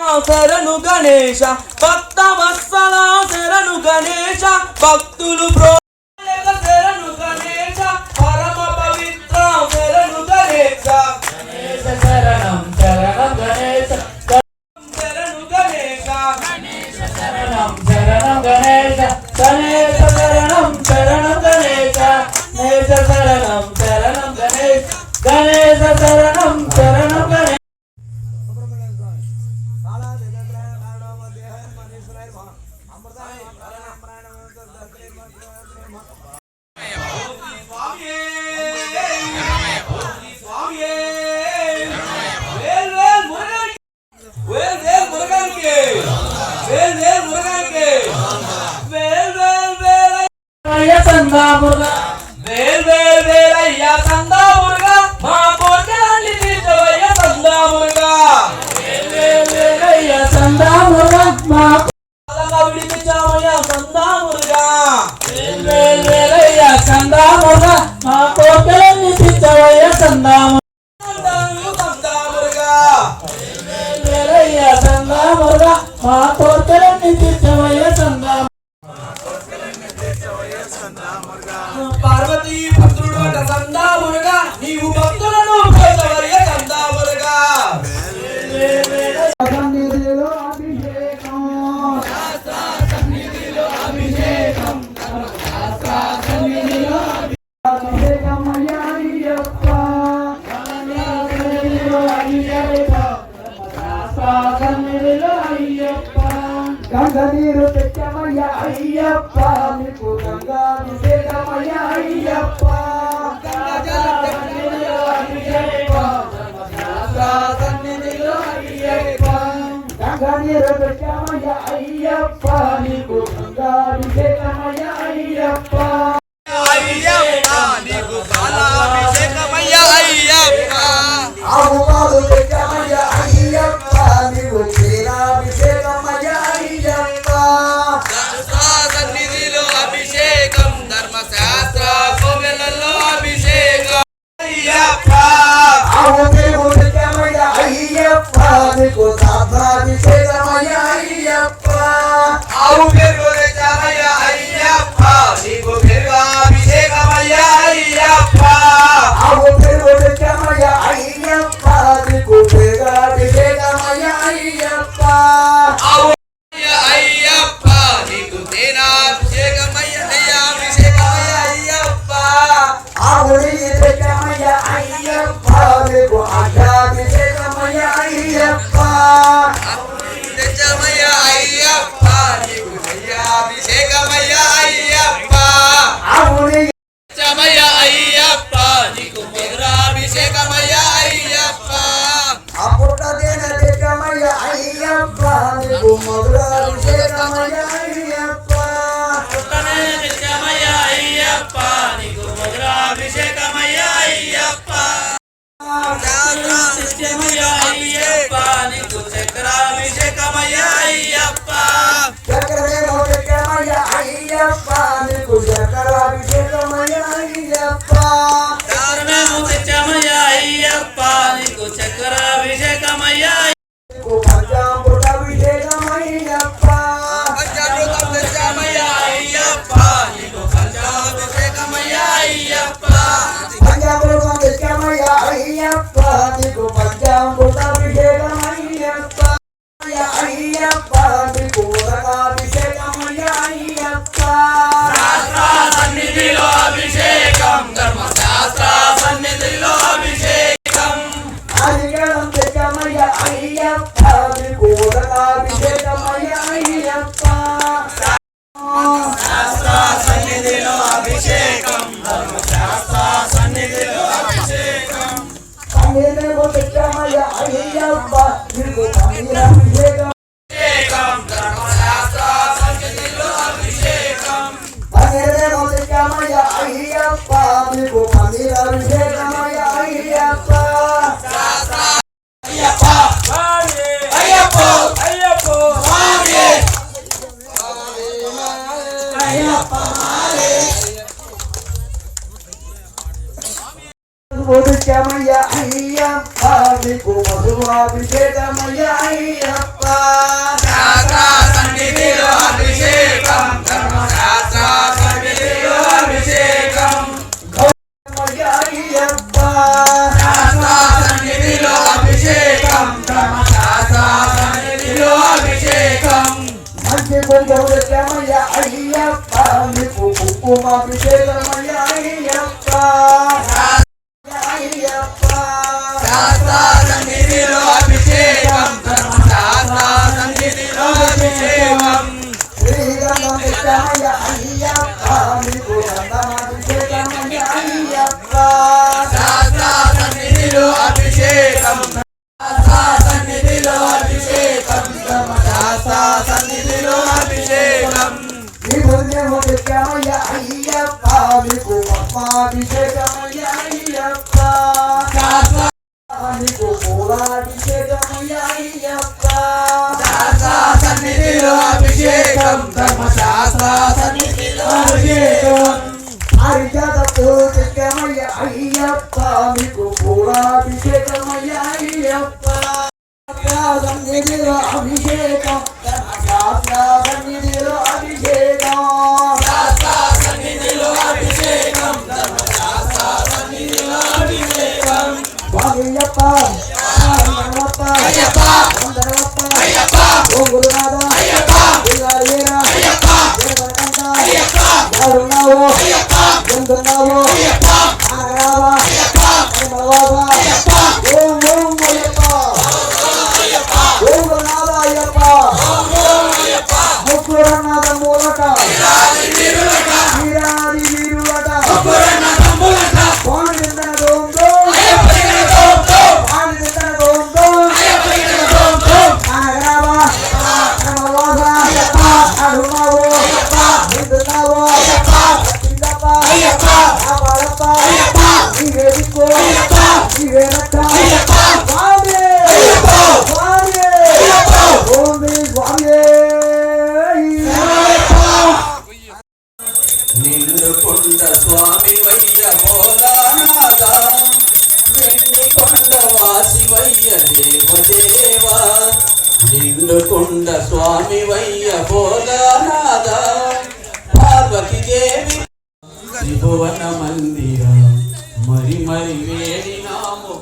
శరణు గణేశ భక్త వత్సల శరణు గణేశ భక్తులు శరణు గణేశ పరమ పవిత్ర శరణు గణేశ గణేశ శరణం శరణం గణేశ శరణు గణేశ గణేశ శరణం శరణం గణేశ గణేశ శరణం శరణం గణేశ గణేశ శరణం శరణం గణేశ గణేశ శరణం శరణం గణేశ పార్వతీ పుత్రుడు సందామురుగా నీవు భక్తులను భక్తవర్య సందామురుగా సన్నిధిలో అభిషేకం శాస్త్ర సన్నిధిలో అభిషేకం శాస్త్ర సన్నిధిలో అభిషేకం అయ్యప్ప సన్నిధిలో అభిషేకం శాస్త్ర సన్నిధిలో అయ్యప్ప గంగా నీరు తెచ్చమయ్య అయ్యప్ప నీకు గంగాభిషేకమయ్య అయ్యప్ప గంగా సన్నిధిలో అభిషేకం సన్నిధిలో అయ్యప్ప గంగా నీరు తెచ్చమయ్య అయ్యప్ప నీకు గంగాభిషేకమయ్య అయ్యప్ప అయ్యప్ప నీకు కాలాభిషేకమయ్య అయ్యప్ప ఆవు పాలు తెచ్చమయ్య అయ్యప్ప నీకు క్షీరాభిషేకమయ్య అయ్యప్ప సన్నిధిలో అభిషేకం ధర్మశాస్త్ర కోవెలలో అభిషేకం అయ్యప్ప ఆవు పేరు తెచ్చమయ్య అయ్యప్ప నీకు సాధ్యాభిషేకమయ్య అయ్యప్ప ఆవు పేరు తెచ్చమయ్య అయ్యప్ప నీకు పెరుగాభిషేకమయ్య అయ్యప్ప ఆవు పేరు తెచ్చమయ్య అయ్యప్ప నీకు పెరుగాభిషేకమయ్య అయ్యప్ప ఆవు అయ్యప్ప నీకు తేనాభిషేకమయ్య అయ్యాభిషేకమయ్య అయ్యప్ప ఆవుని తెచ్చమయ్య అయ్యప్ప నీకు ఆధ్యాభిషేకమయ్య అయ్యప్ప తెచ్చమయ్య అయ్యప్ప నీకు అయ్యాభిషేకమయ్య అయ్యప్ప ఆవుని తెచ్చమయ్య అయ్యప్ప నీకు మధురాభిషేకమయ్య అయ్యప్ప అపుట్టదేన తెచ్చమయ్య అయ్యప్ప నీకు మధురాభిషేకమయ్య అయ్యప్ప పుట్టనే తెచ్చమయ్య అయ్యప్ప నీకు మధురాభిషేకమయ్య అయ్యప్ప తెచ్చమయ్య అయ్యప్ప నీకు చక్రాభిషేకమయ్య అయ్యప్ప చక్రమేమో తెచ్చమయ్య అయ్యప్ప నీకు చక్రాభిషేకమయ్య అయ్యప్ప చక్రమేమో తెచ్చమయ్య అయ్యప్ప నీకు చక్రాభిషేకమయ్య నీకు పంచామృతాభిషేకమయ్యప్ప పంచామృతం తెచ్చమయ్య అయ్యప్ప నీకు పంచాభిషేకమయ్య అయ్యప్ప పంచామృతం తెచ్చమయ్య అయ్యప్ప నీకు పంచామృతాభిషేకమయ్యప్ప అయ్యప్ప నీకు ఉదకాభిషేకమయ్య అయ్యప్ప శాస్త్ర సన్నిధిలో అభిషేకం ధర్మశాస్త్ర సన్నిధిలో అభిషేకం అధికారం తెచ్చమయ్య అయ్యప్ప నీకు ఉదకాభిషేకమయ్య అయ్యప్ప శాస్త్ర సన్నిధిలో అభిషేకం ధర్మశాస్త్ర సన్నిధిలో అభిషేకం సన్నిధిలో తెచ్చమయ్య అయ్యప్ప నీకు పన్నీరాభిషేకం ధర్మశాస్త్ర సన్నిధిలో అభిషేకం సన్నిధిలో తెచ్చమయ్య అయ్యప్ప నీకు పన్నీరాభిషేకమయ్య అయ్యప్ప అయ్యప్ప అయ్యప్ప అయ్యప్ప అయ్యప్ప తెచ్చమయ్య అయ్యప్ప నీకు మధురాభిషేకమయ్య అయ్యప్ప కుంకుమయ్య అయ్యప్ప నీకు కుంకుమాభిషేకమయ్య అయ్యప్ప అయ్యప్ప శాస్త్ర సన్నిధిలో అభిషేకం శాస్త్ర సన్నిధిలో అభిషేకం శ్రీగంధం ఇష్టమయ్య అయ్యప్ప నీకు గంధమాభిషేకమయ్య అయ్యప్ప శాస్త్ర సన్నిధిలో అభిషేకం సన్నిధిలో అభిషేకం సన్నిధిలో అభిషేకం నీ పుణ్యము నిత్యమయ్య అయ్యప్ప నీకు పద్మాభిషేకమయ్య అయ్యప్ప నీకు పూలాభిషేకమయ్య అయ్యప్ప సన్నిధిలో అభిషేకం ధర్మశాస్త్ర సన్నిధిలో అభిషేకం హరిజత పూజికమయ్య అయ్యప్ప నీకు పూలాభిషేకమయ్య అయ్యప్ప సన్నిధిలో అభిషేకం ధర్మశాస్త్ర సన్నిధిలో అభిషేకం సన్నిధిలో అభిషేకం ధర్మశాస్త్ర సన్నిధిలో అభిషేకం స్వామియప్ప అయ్యప్ప అయ్యప్ప ఓ గురునాథ అయ్యప్ప అయ్యప్ప అయ్యప్ప ఎవరున్నావు అయ్యప్ప ఎందున్నావు అయ్యప్ప ఆరావా అయ్యప్ప మలవావా అయ్యప్ప ఓం ఓం అయ్యప్ప ఓం గురునాథ అయ్యప్ప ముక్కురనాథ మూలక వీరాది వీరులట వాణి దిందన దోం దోం వాణి దిందన దోం దోం ఆరావా మలవావా అడున్నావు ఎందున్నావు కిందప్ప ఆపాడప్ప నీవే దిక్కు నీవే రక్ష స్వామి స్వామి ఓం స్వామి నిండుకొండ స్వామి వయ్య భోలానాథ వెండికొండ వాసి వయ్య దేవదేవ నిండుకొండ స్వామి వయ్య భోలానాథ పార్వతి దేవి త్రిభువన మందిర మరి మరి వేడి నాము